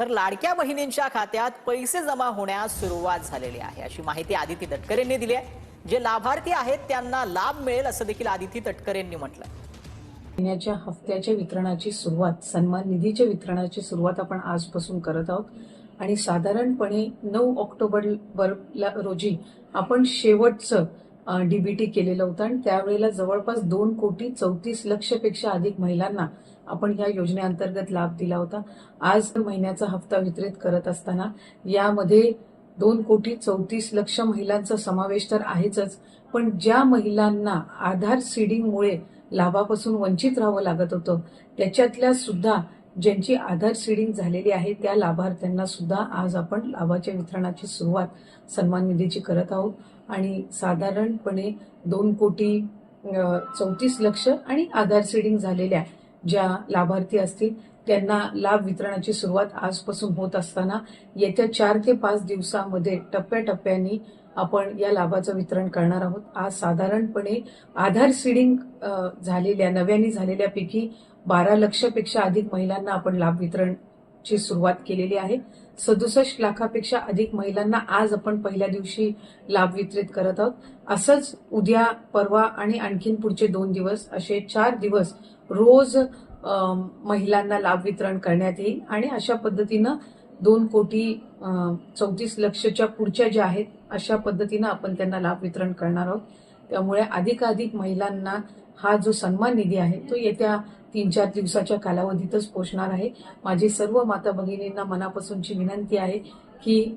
तर लाडक्या बहिणींच्या खात्यात पैसे जमा होण्यास सुरुवात झालेली आहे, अशी माहिती आदिती तटकरेंनी दिली आहे। जे लाभार्थी आहेत त्यांना लाभ मिळेल असं देखील आदिती तटकरेंनी म्हटलं। महिन्याच्या हफ्त्याच्या वितरणाची सुरुवात, सन्मान निधीच्या वितरणाची सुरुवात आपण आजपासून करत आहोत आणि साधारणपणे 9 ऑक्टोबर रोजी आपण शेवटचं डीबीटी केलेलं होतं आणि त्यावेळेला जवळपास 2,34,00,000 पेक्षा अधिक महिलांना आपण ह्या योजनेअंतर्गत लाभ दिला होता। आज महिन्याचा हप्ता वितरित करत असताना यामध्ये 2,34,00,000 महिलांचा समावेश तर आहेच, पण ज्या महिलांना आधार सीडिंगमुळे लाभापासून वंचित राहावं लागत होतं त्याच्यातल्या सुद्धा ज्यांची आधार सीडिंग झालेली आहे त्या लाभार्थ्यांना सुद्धा आज आपण लाभाच्या वितरणाची सुरुवात सन्मान निधीची करत आहोत आणि साधारणपणे 2,34,00,000 आणि आधार सीडिंग झालेल्या ज्या लाभार्थी असतील त्यांना लाभ वितरणाची सुरुवात आजपासून होत असताना येत्या 4 ते 5 दिवसांमध्ये टप्प्याटप्प्याने आपण या लाभाचं वितरण करणार आहोत। आज साधारणपणे आधार सीडिंग झालेल्या नव्याने झालेल्यापैकी 12 लक्षपेक्षा अधिक महिलांना आपण लाभ वितरणची सुरुवात केलेली आहे। 67 लाखापेक्षा अधिक महिलांना आज आपण पहिल्या दिवशी लाभ वितरित करत आहोत। असंच उद्या, परवा आणि आणखीन पुढचे 2 दिवस असे 4 दिवस रोज महिलांना लाभ वितरण करण्यात येईल आणि अशा पद्धतीनं 2,34,00,000च्या पुढच्या ज्या आहेत अशा पद्धतीनं आपण त्यांना लाभ वितरण करणार आहोत। त्यामुळे अधिकाधिक महिलांना हा जो सन्मान निधी आहे तो येत्या 3-4 दिवसाच्या कालावधीतच पोहोचणार आहे। माझी सर्व माता भगिनींना मनापासूनची विनंती आहे की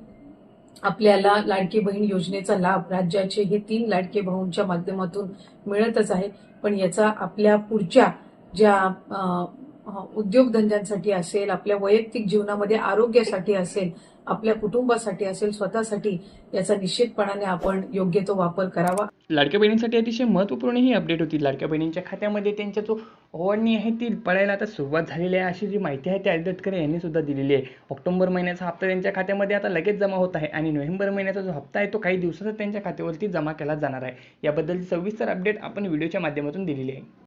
आपल्याला लाडकी बहीण योजनेचा लाभ राज्याचे हे 3 लाडके भाऊंच्या माध्यमातून मिळतच आहे, पण याचा आपल्या पुढच्या ज्या उद्योगधंद्यांसाठी असेल, आपल्या वैयक्तिक जीवनामध्ये आरोग्यासाठी असेल, आपल्या कुटुंबासाठी असेल, स्वतःसाठी याचा निश्चितपणाने आपण योग्य तो वापर करावा। लाडक्या बहिणींसाठी अतिशय महत्त्वपूर्ण ही अपडेट होती। लाडक्या बहिणींच्या खात्यामध्ये त्यांच्या जो ओवाळणी आहे ती पडायला आता सुरुवात झालेली आहे, अशी जी माहिती आहे ती आदिती तटकरे यांनी सुद्धा दिलेली आहे। ऑक्टोबर महिन्याचा हप्ता त्यांच्या खात्यामध्ये आता लगेच जमा होत आहे आणि नोव्हेंबर महिन्याचा जो हप्ता आहे तो काही दिवसातच त्यांच्या खात्यावरती जमा केला जाणार आहे। याबद्दलची सविस्तर अपडेट आपण व्हिडिओच्या माध्यमातून दिलेली आहे।